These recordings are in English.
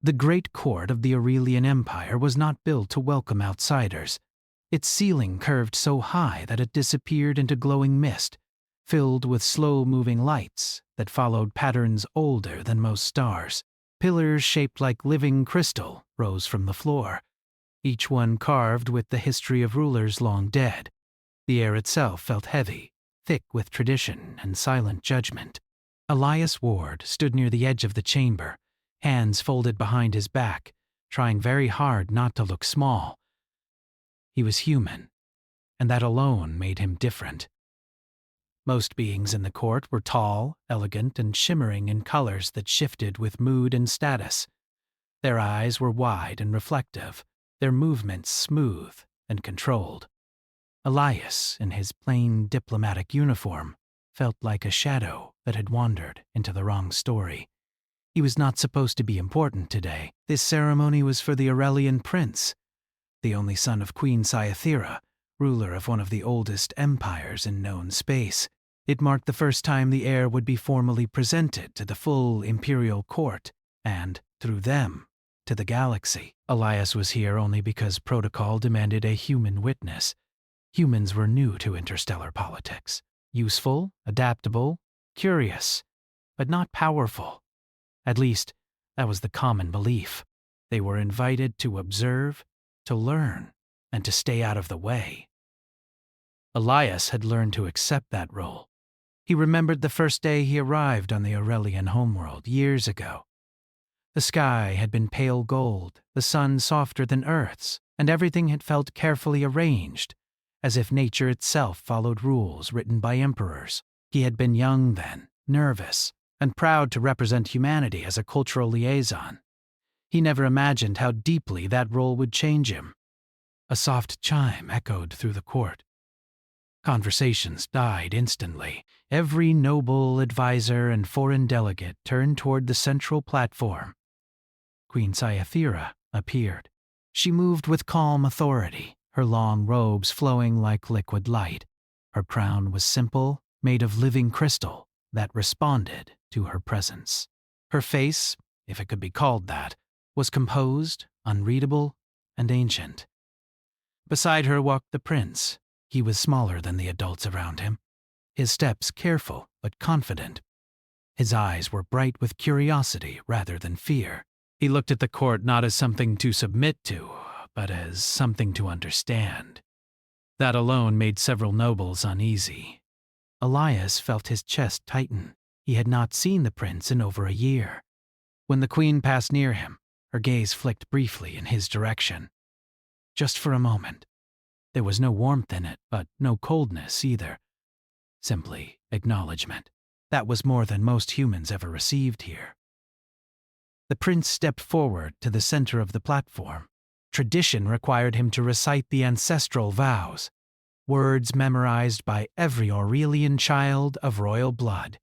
The great court of the Aurelian Empire was not built to welcome outsiders. Its ceiling curved so high that it disappeared into glowing mist, filled with slow-moving lights that followed patterns older than most stars. Pillars shaped like living crystal rose from the floor, each one carved with the history of rulers long dead. The air itself felt heavy, thick with tradition and silent judgment. Elias Ward stood near the edge of the chamber, hands folded behind his back, trying very hard not to look small. He was human, and that alone made him different. Most beings in the court were tall, elegant, and shimmering in colors that shifted with mood and status. Their eyes were wide and reflective, their movements smooth and controlled. Elias, in his plain diplomatic uniform, felt like a shadow that had wandered into the wrong story. He was not supposed to be important today. This ceremony was for the Aurelian prince, the only son of Queen Cythera, ruler of one of the oldest empires in known space. It marked the first time the heir would be formally presented to the full imperial court, and, through them, to the galaxy. Elias was here only because protocol demanded a human witness. Humans were new to interstellar politics. Useful, adaptable, curious, but not powerful. At least, that was the common belief. They were invited to observe, to learn, and to stay out of the way. Elias had learned to accept that role. He remembered the first day he arrived on the Aurelian homeworld years ago. The sky had been pale gold, the sun softer than Earth's, and everything had felt carefully arranged, as if nature itself followed rules written by emperors. He had been young then, nervous, and proud to represent humanity as a cultural liaison. He never imagined how deeply that role would change him. A soft chime echoed through the court. Conversations died instantly. Every noble, advisor, and foreign delegate turned toward the central platform. Queen Cythera appeared. She moved with calm authority, her long robes flowing like liquid light. Her crown was simple, made of living crystal that responded to her presence. Her face, if it could be called that, was composed, unreadable, and ancient. Beside her walked the prince. He was smaller than the adults around him, his steps careful but confident. His eyes were bright with curiosity rather than fear. He looked at the court not as something to submit to, but as something to understand. That alone made several nobles uneasy. Elias felt his chest tighten. He had not seen the prince in over a year. When the queen passed near him, her gaze flicked briefly in his direction. Just for a moment. There was no warmth in it, but no coldness either. Simply acknowledgement. That was more than most humans ever received here. The prince stepped forward to the center of the platform. Tradition required him to recite the ancestral vows, words memorized by every Aurelian child of royal blood.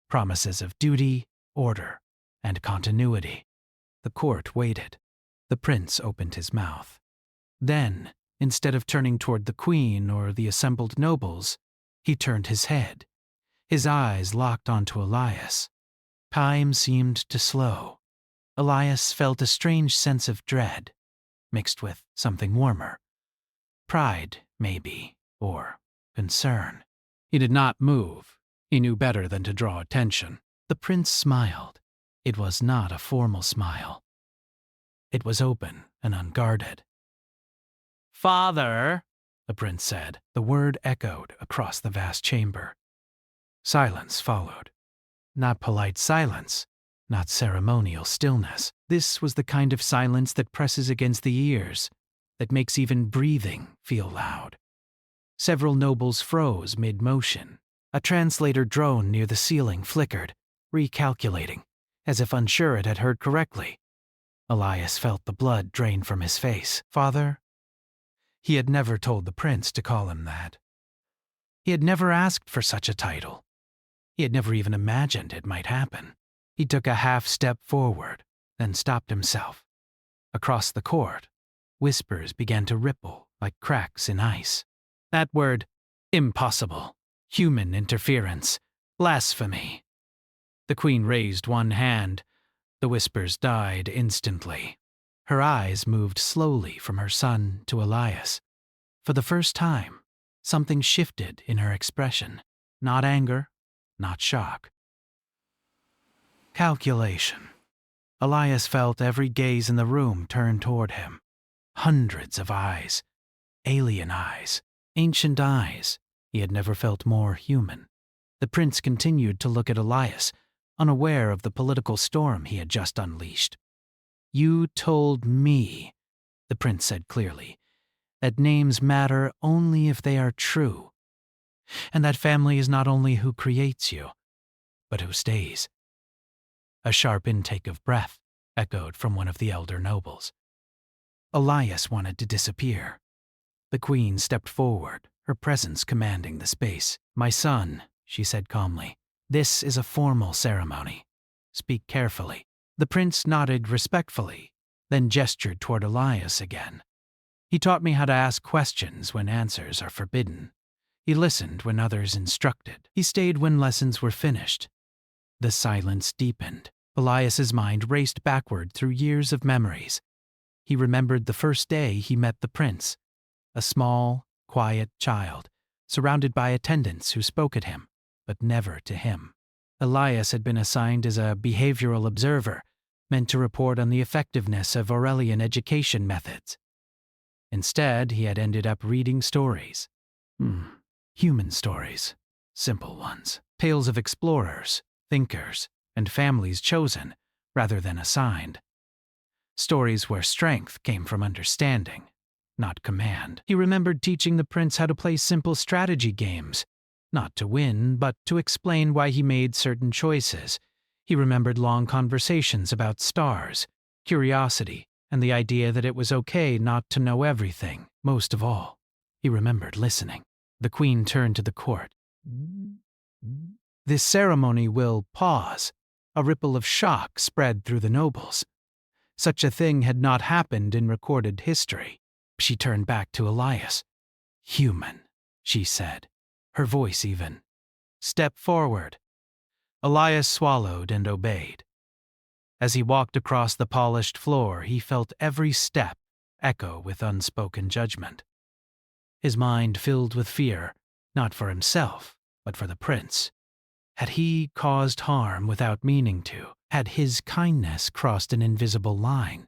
Promises of duty, order, and continuity. The court waited. The prince opened his mouth. Then, instead of turning toward the queen or the assembled nobles, he turned his head. His eyes locked onto Elias. Time seemed to slow. Elias felt a strange sense of dread, mixed with something warmer. Pride, maybe, or concern. He did not move. He knew better than to draw attention. The prince smiled. It was not a formal smile. It was open and unguarded. "Father," the prince said. The word echoed across the vast chamber. Silence followed. Not polite silence, not ceremonial stillness. This was the kind of silence that presses against the ears, that makes even breathing feel loud. Several nobles froze mid-motion. A translator drone near the ceiling flickered, recalculating, as if unsure it had heard correctly. Elias felt the blood drain from his face. "Father?" He had never told the prince to call him that. He had never asked for such a title. He had never even imagined it might happen. He took a half-step forward, then stopped himself. Across the court, whispers began to ripple like cracks in ice. That word, impossible, human interference, blasphemy. The queen raised one hand. The whispers died instantly. Her eyes moved slowly from her son to Elias. For the first time, something shifted in her expression. Not anger, not shock. Calculation. Elias felt every gaze in the room turn toward him. Hundreds of eyes. Alien eyes. Ancient eyes. He had never felt more human. The prince continued to look at Elias, unaware of the political storm he had just unleashed. "You told me," the prince said clearly, "that names matter only if they are true, and that family is not only who creates you, but who stays." A sharp intake of breath echoed from one of the elder nobles. Elias wanted to disappear. The queen stepped forward, her presence commanding the space. "My son," she said calmly, "this is a formal ceremony. Speak carefully." The prince nodded respectfully, then gestured toward Elias again. "He taught me how to ask questions when answers are forbidden. He listened when others instructed. He stayed when lessons were finished." The silence deepened. Elias's mind raced backward through years of memories. He remembered the first day he met the prince, a small, quiet child, surrounded by attendants who spoke at him, but never to him. Elias had been assigned as a behavioral observer, meant to report on the effectiveness of Aurelian education methods. Instead, he had ended up reading stories. Human stories. Simple ones. Tales of explorers, thinkers, and families chosen, rather than assigned. Stories where strength came from understanding, not command. He remembered teaching the prince how to play simple strategy games, not to win, but to explain why he made certain choices. He remembered long conversations about stars, curiosity, and the idea that it was okay not to know everything. Most of all, he remembered listening. The queen turned to the court. "This ceremony will pause." A ripple of shock spread through the nobles. Such a thing had not happened in recorded history. She turned back to Elias. "Human," she said, her voice even. "Step forward." Elias swallowed and obeyed. As he walked across the polished floor, he felt every step echo with unspoken judgment. His mind filled with fear, not for himself, but for the prince. Had he caused harm without meaning to? Had his kindness crossed an invisible line?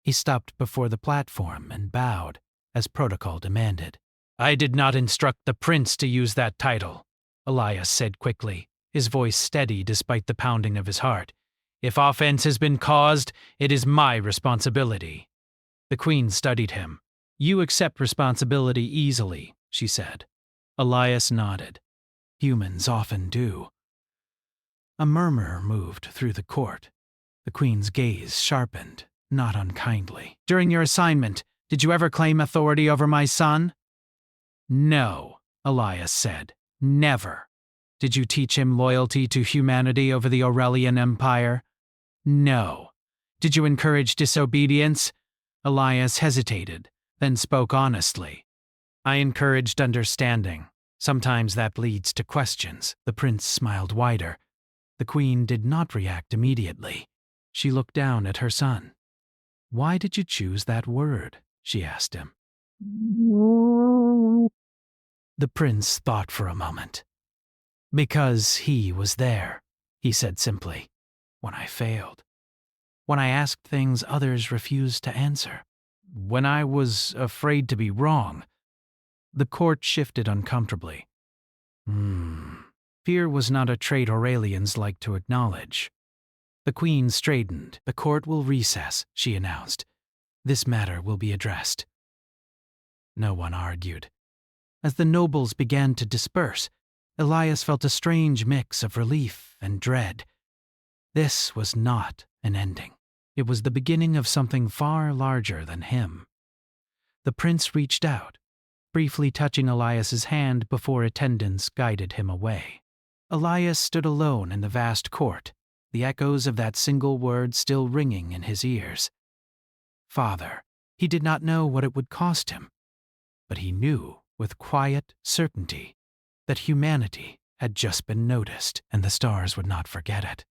He stopped before the platform and bowed, as protocol demanded. "I did not instruct the prince to use that title," Elias said quickly, his voice steady despite the pounding of his heart. "If offense has been caused, it is my responsibility." The queen studied him. "You accept responsibility easily," she said. Elias nodded. Humans often do. A murmur moved through the court. The queen's gaze sharpened, not unkindly. "During your assignment, did you ever claim authority over my son?" "No," Elias said. "Never." "Did you teach him loyalty to humanity over the Aurelian Empire?" "No." "Did you encourage disobedience?" Elias hesitated, then spoke honestly. "I encouraged understanding. Sometimes that leads to questions." The prince smiled wider. The queen did not react immediately. She looked down at her son. "Why did you choose that word?" she asked him. The prince thought for a moment. "Because he was there," he said simply, "when I failed. When I asked things others refused to answer. When I was afraid to be wrong." The court shifted uncomfortably. Fear was not a trait Aurelians liked to acknowledge. The queen straightened. "The court will recess," she announced. "This matter will be addressed." No one argued. As the nobles began to disperse, Elias felt a strange mix of relief and dread. This was not an ending. It was the beginning of something far larger than him. The prince reached out, briefly touching Elias's hand before attendants guided him away. Elias stood alone in the vast court, the echoes of that single word still ringing in his ears. Father. He did not know what it would cost him, but he knew with quiet certainty that humanity had just been noticed and the stars would not forget it.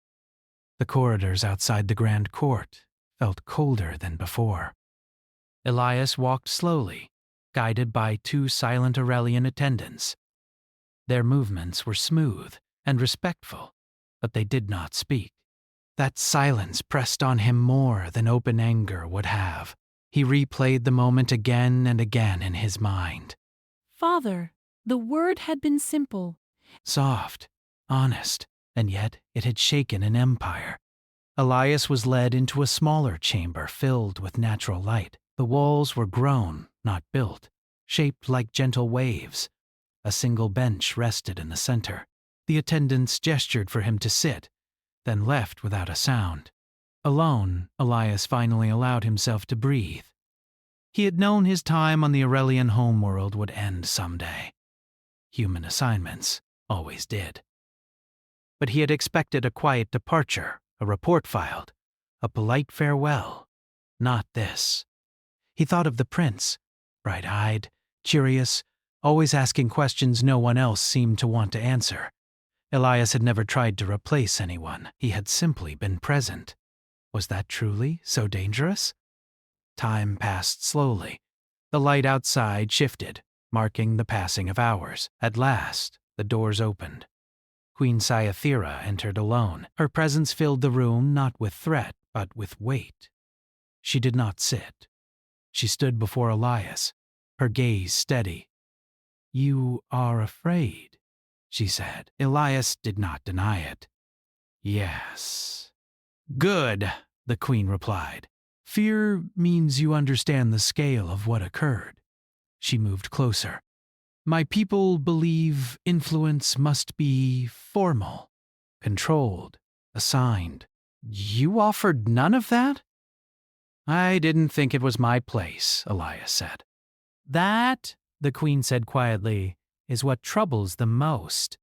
The corridors outside the Grand Court felt colder than before. Elias walked slowly, guided by two silent Aurelian attendants. Their movements were smooth and respectful, but they did not speak. That silence pressed on him more than open anger would have. He replayed the moment again and again in his mind. Father, the word had been simple. Soft, honest, and yet it had shaken an empire. Elias was led into a smaller chamber filled with natural light. The walls were grown, not built, shaped like gentle waves. A single bench rested in the center. The attendants gestured for him to sit, then left without a sound. Alone, Elias finally allowed himself to breathe. He had known his time on the Aurelian homeworld would end someday. Human assignments always did. But he had expected a quiet departure, a report filed, a polite farewell. Not this. He thought of the prince, bright-eyed, curious, always asking questions no one else seemed to want to answer. Elias had never tried to replace anyone. He had simply been present. Was that truly so dangerous? Time passed slowly. The light outside shifted, marking the passing of hours. At last, the doors opened. Queen Sciathera entered alone. Her presence filled the room not with threat, but with weight. She did not sit. She stood before Elias, her gaze steady. "You are afraid," she said. Elias did not deny it. "Yes." "Good," the queen replied. "Fear means you understand the scale of what occurred." She moved closer. "My people believe influence must be formal, controlled, assigned. You offered none of that?" "I didn't think it was my place," Elias said. "That," the queen said quietly, "is what troubles them most."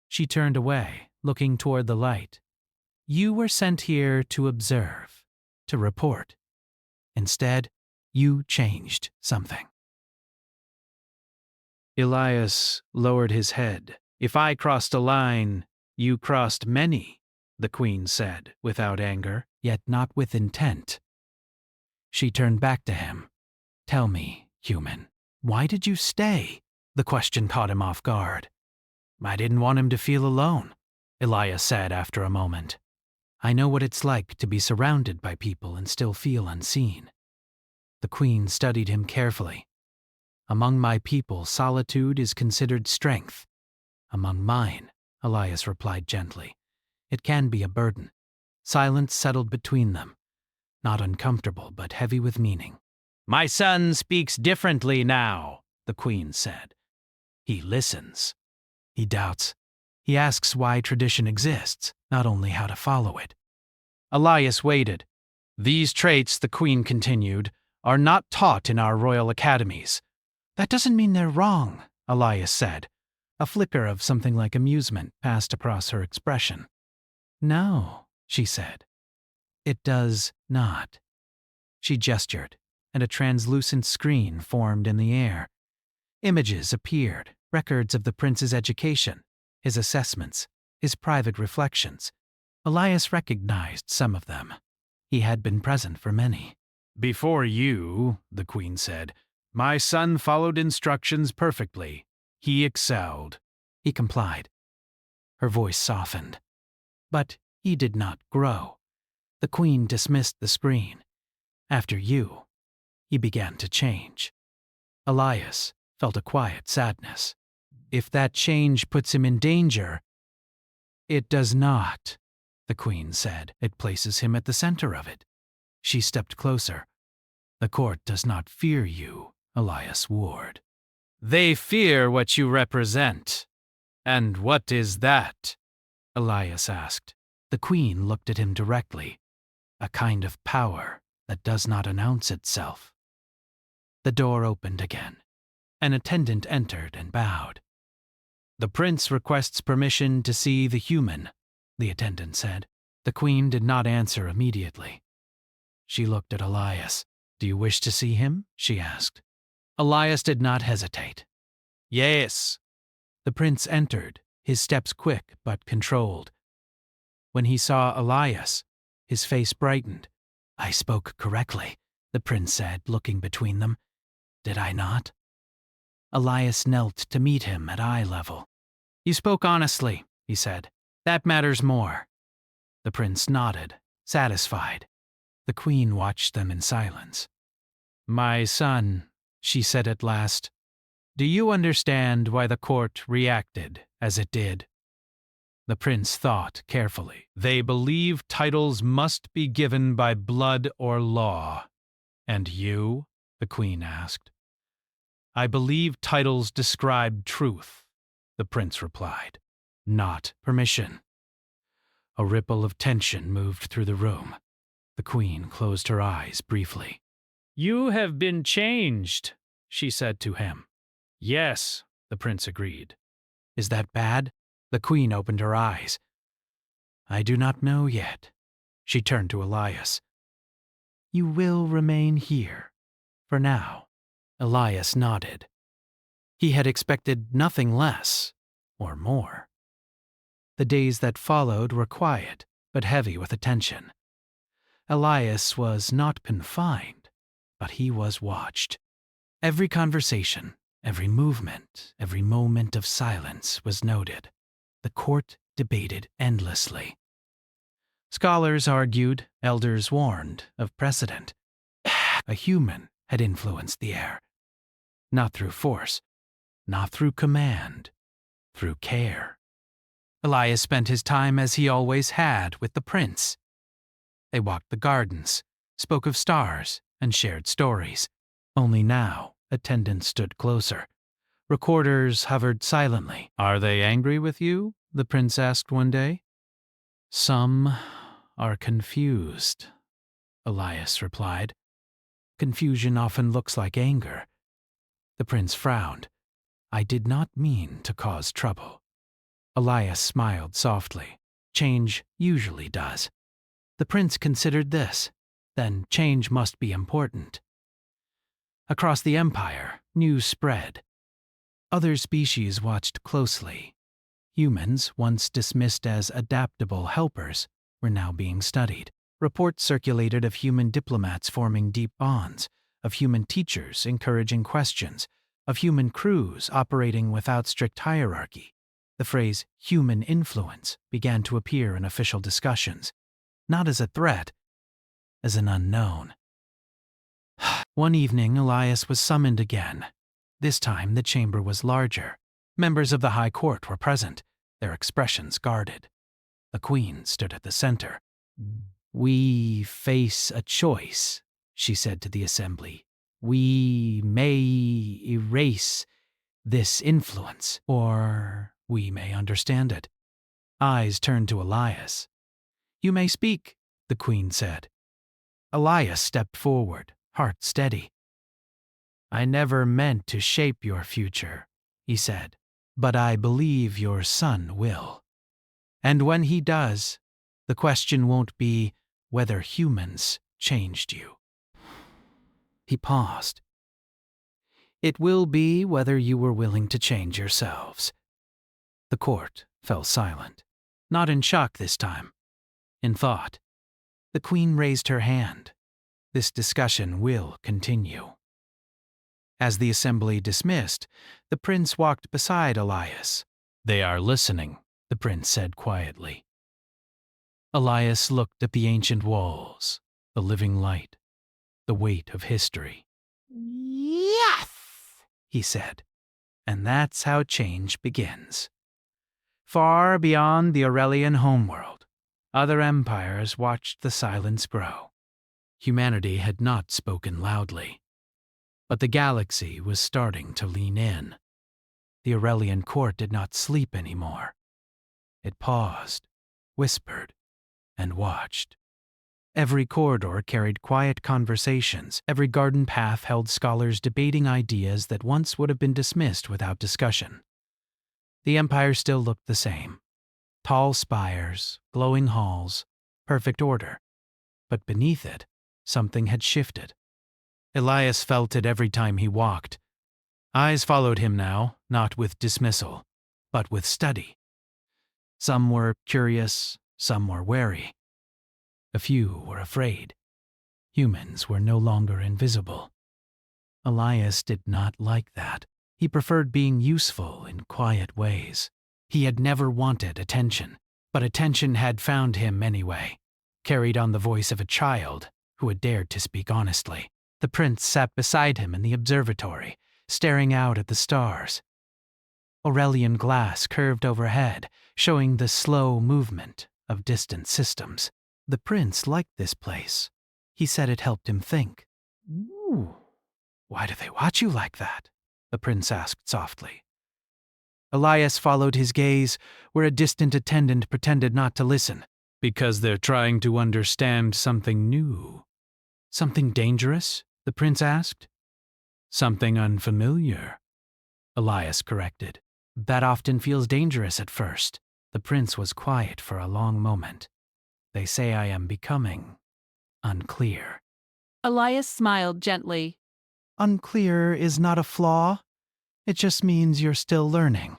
She turned away, looking toward the light. "You were sent here to observe, to report. Instead, you changed something." Elias lowered his head. "If I crossed a line, you crossed many," the queen said, without anger, yet not with intent. She turned back to him. "Tell me, human, why did you stay?" The question caught him off guard. "I didn't want him to feel alone," Elias said after a moment. "I know what it's like to be surrounded by people and still feel unseen." The queen studied him carefully. "Among my people, solitude is considered strength. Among mine," Elias replied gently, "it can be a burden." Silence settled between them, not uncomfortable but heavy with meaning. "My son speaks differently now," the queen said. "He listens. He doubts. He asks why tradition exists, not only how to follow it." Elias waited. "These traits," the queen continued, "are not taught in our royal academies." "That doesn't mean they're wrong," Elias said. A flicker of something like amusement passed across her expression. "No," she said. "It does not." She gestured, and a translucent screen formed in the air. Images appeared, records of the prince's education, his assessments, his private reflections. Elias recognized some of them. He had been present for many. "Before you," the queen said, "my son followed instructions perfectly. He excelled." He complied. Her voice softened. But he did not grow. The queen dismissed the screen. "After you, he began to change." Elias felt a quiet sadness. "If that change puts him in danger—" "It does not," the queen said. "It places him at the center of it." She stepped closer. "The court does not fear you, Elias Ward. They fear what you represent." "And what is that?" Elias asked. The queen looked at him directly. "A kind of power that does not announce itself." The door opened again. An attendant entered and bowed. "The prince requests permission to see the human," the attendant said. The queen did not answer immediately. She looked at Elias. "Do you wish to see him?" she asked. Elias did not hesitate. "Yes." The prince entered, his steps quick but controlled. When he saw Elias, his face brightened. "I spoke correctly," the prince said, looking between them. "Did I not?" Elias knelt to meet him at eye level. "You spoke honestly," he said. "That matters more." The prince nodded, satisfied. The queen watched them in silence. "My son," she said at last, "do you understand why the court reacted as it did?" The prince thought carefully. "They believe titles must be given by blood or law." "And you?" the queen asked. "I believe titles describe truth," the prince replied, "not permission." A ripple of tension moved through the room. The queen closed her eyes briefly. "You have been changed," she said to him. "Yes," the prince agreed. "Is that bad?" The queen opened her eyes. "I do not know yet." She turned to Elias. "You will remain here, for now." Elias nodded. He had expected nothing less, or more. The days that followed were quiet, but heavy with attention. Elias was not confined, but he was watched. Every conversation, every movement, every moment of silence was noted. The court debated endlessly. Scholars argued, elders warned of precedent. A human had influenced the air. Not through force, not through command, through care. Elias spent his time as he always had with the prince. They walked the gardens, spoke of stars, and shared stories. Only now, attendants stood closer. Recorders hovered silently. "Are they angry with you?" the prince asked one day. "Some are confused," Elias replied. "Confusion often looks like anger." The prince frowned. "I did not mean to cause trouble." Elias smiled softly. Change usually does. The prince considered this. Then change must be important. Across the empire, news spread. Other species watched closely. Humans, once dismissed as adaptable helpers, were now being studied. Reports circulated of human diplomats forming deep bonds, of human teachers encouraging questions, of human crews operating without strict hierarchy. The phrase human influence began to appear in official discussions, not as a threat, as an unknown. One evening, Elias was summoned again. This time, the chamber was larger. Members of the High Court were present, their expressions guarded. The Queen stood at the center. "We face a choice," she said to the assembly. "We may erase this influence, or we may understand it." Eyes turned to Elias. "You may speak," the Queen said. Elias stepped forward, heart steady. "I never meant to shape your future," he said, "but I believe your son will. And when he does, the question won't be whether humans changed you." He paused. "It will be whether you were willing to change yourselves." The court fell silent, not in shock this time, in thought. The Queen raised her hand. "This discussion will continue." As the assembly dismissed, the prince walked beside Elias. "They are listening," the prince said quietly. Elias looked at the ancient walls, the living light, the weight of history. "Yes," he said, "and that's how change begins." Far beyond the Aurelian homeworld, other empires watched the silence grow. Humanity had not spoken loudly. But the galaxy was starting to lean in. The Aurelian court did not sleep anymore. It paused, whispered, and watched. Every corridor carried quiet conversations. Every garden path held scholars debating ideas that once would have been dismissed without discussion. The empire still looked the same. Tall spires, glowing halls, perfect order. But beneath it, something had shifted. Elias felt it every time he walked. Eyes followed him now, not with dismissal, but with study. Some were curious, Some were wary. A few were afraid. Humans were no longer invisible. Elias did not like that. He preferred being useful in quiet ways. He had never wanted attention, but attention had found him anyway, carried on the voice of a child who had dared to speak honestly. The prince sat beside him in the observatory, staring out at the stars. Aurelian glass curved overhead, showing the slow movement of distant systems. The prince liked this place. He said it helped him think. "Ooh, why do they watch you like that?" the prince asked softly. Elias followed his gaze where a distant attendant pretended not to listen. "Because they're trying to understand something new." "Something dangerous?" the prince asked. "Something unfamiliar," Elias corrected. "That often feels dangerous at first." The prince was quiet for a long moment. "They say I am becoming unclear." Elias smiled gently. "Unclear is not a flaw. It just means you're still learning."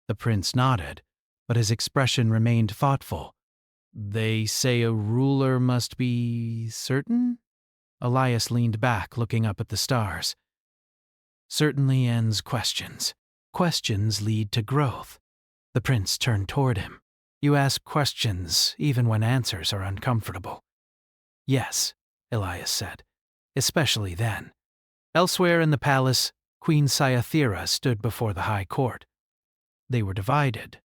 The prince nodded, but his expression remained thoughtful. "They say a ruler must be certain?" Elias leaned back, looking up at the stars. "Certainly ends questions. Questions lead to growth." The prince turned toward him. "You ask questions even when answers are uncomfortable." "Yes," Elias said, "especially then." Elsewhere in the palace, Queen Cyathera stood before the high court. They were divided.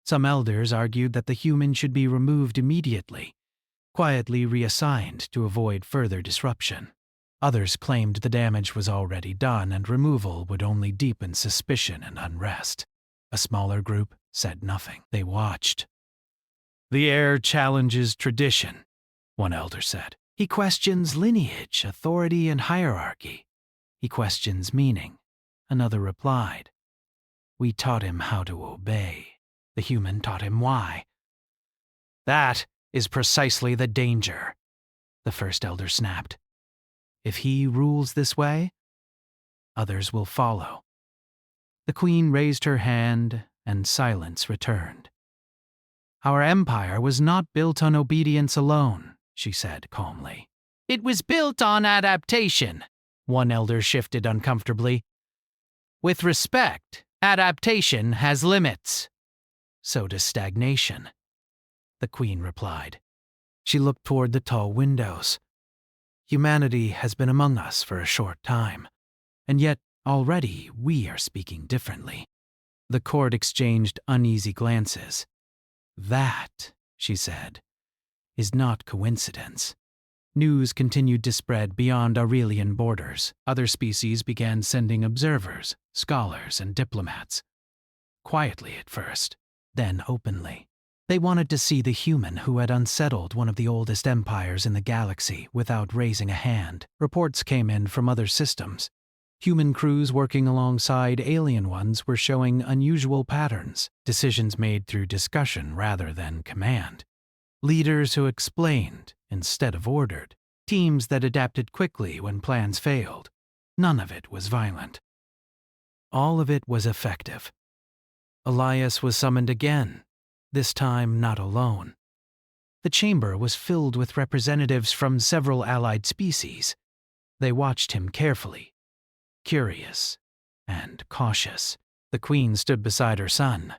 Some elders argued that the human should be removed immediately, quietly reassigned to avoid further disruption. Others claimed the damage was already done and removal would only deepen suspicion and unrest. A smaller group said nothing. They watched. "The heir challenges tradition," one elder said. "He questions lineage, authority, and hierarchy. He questions meaning," another replied. "We taught him how to obey. The human taught him why." "That is precisely the danger," the first elder snapped. "If he rules this way, others will follow." The queen raised her hand, and silence returned. "Our empire was not built on obedience alone," she said calmly. "It was built on adaptation," one elder shifted uncomfortably. "With respect, adaptation has limits." "So does stagnation," the queen replied. She looked toward the tall windows. "Humanity has been among us for a short time, and yet already we are speaking differently." The court exchanged uneasy glances. "That," she said, "is not coincidence." News continued to spread beyond Aurelian borders. Other species began sending observers, scholars, and diplomats. Quietly at first, then openly. They wanted to see the human who had unsettled one of the oldest empires in the galaxy without raising a hand. Reports came in from other systems. Human crews working alongside alien ones were showing unusual patterns, decisions made through discussion rather than command. Leaders who explained instead of ordered. Teams that adapted quickly when plans failed. None of it was violent. All of it was effective. Elias was summoned again, this time not alone. The chamber was filled with representatives from several allied species. They watched him carefully, curious and cautious. The queen stood beside her son.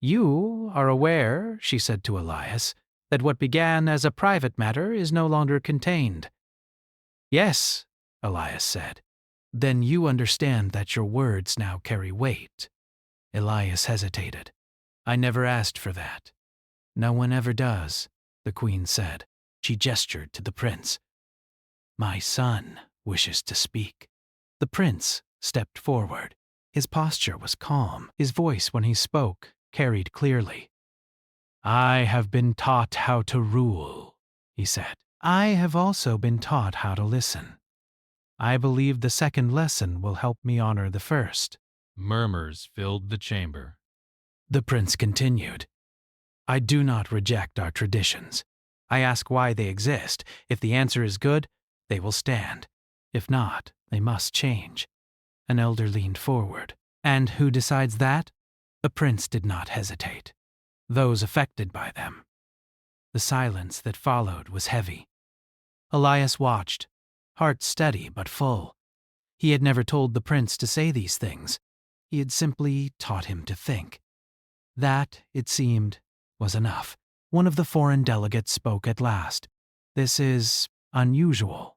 "You are aware," she said to Elias, "that what began as a private matter is no longer contained." "Yes," Elias said. "Then you understand that your words now carry weight." Elias hesitated. "I never asked for that." "No one ever does," the queen said. She gestured to the prince. "My son wishes to speak." The prince stepped forward. His posture was calm. His voice, when he spoke, carried clearly. "I have been taught how to rule," he said. "I have also been taught how to listen. I believe the second lesson will help me honor the first." Murmurs filled the chamber. The prince continued. "I do not reject our traditions. I ask why they exist. If the answer is good, they will stand. If not, they must change." An elder leaned forward. "And who decides that?" The prince did not hesitate. those affected by them. The silence that followed was heavy. Elias watched, heart steady but full. He had never told the prince to say these things. He had simply taught him to think. That, it seemed, was enough. One of the foreign delegates spoke at last. "This is unusual."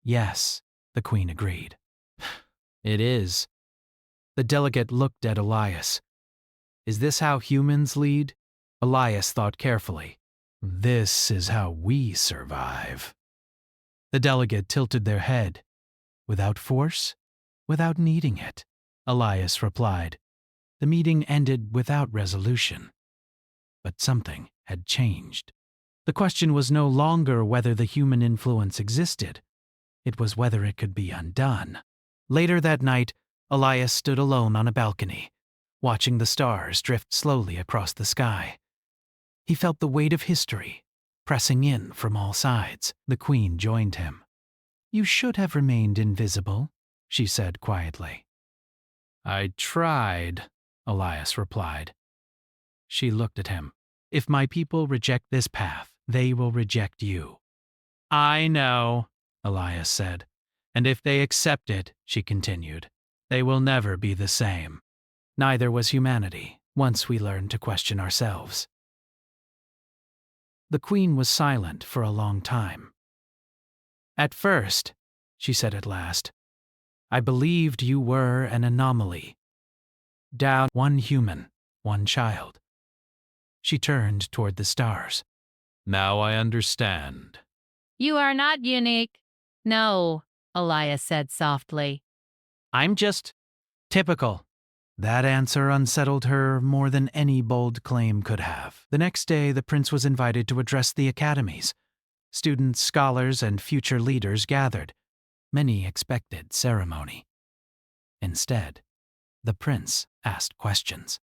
"Yes," the queen agreed. "It is." The delegate looked at Elias. "Is this how humans lead?" Elias thought carefully. "This is how we survive." The delegate tilted their head. "Without force? Without needing it?" Elias replied. The meeting ended without resolution. But something had changed. The question was no longer whether the human influence existed. It was whether it could be undone. Later that night, Elias stood alone on a balcony, watching the stars drift slowly across the sky. He felt the weight of history pressing in from all sides. The queen joined him. "You should have remained invisible," she said quietly. "I tried," Elias replied. She looked at him. "If my people reject this path, they will reject you." "I know," Elias said. "And if they accept it," she continued, "they will never be the same. Neither was humanity, once we learned to question ourselves." The queen was silent for a long time. "At first," she said at last, "I believed you were an anomaly. Down one human, one child." She turned toward the stars. "Now I understand." You are not unique. No, Elias said softly. "I'm just typical." That answer unsettled her more than any bold claim could have. The next day, the prince was invited to address the academies. Students, scholars, and future leaders gathered. Many expected ceremony. Instead, the prince asked questions.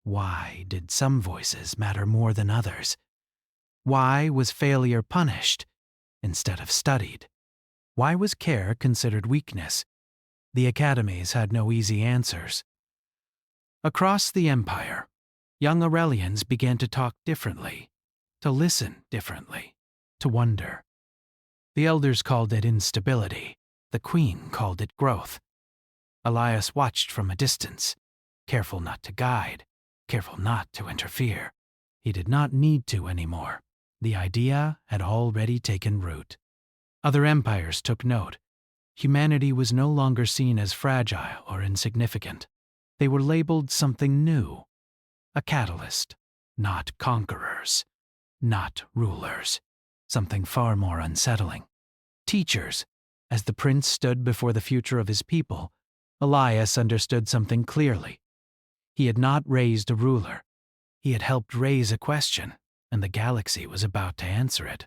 Why did some voices matter more than others? Why was failure punished instead of studied? Why was care considered weakness? The academies had no easy answers. Across the empire, young Aurelians began to talk differently, to listen differently, to wonder. The elders called it instability. The queen called it growth. Elias watched from a distance, careful not to guide, careful not to interfere. He did not need to anymore. The idea had already taken root. Other empires took note. Humanity was no longer seen as fragile or insignificant. They were labeled something new, a catalyst, not conquerors, not rulers, something far more unsettling. Teachers. As the prince stood before the future of his people, Elias understood something clearly. He had not raised a ruler. He had helped raise a question, and the galaxy was about to answer it.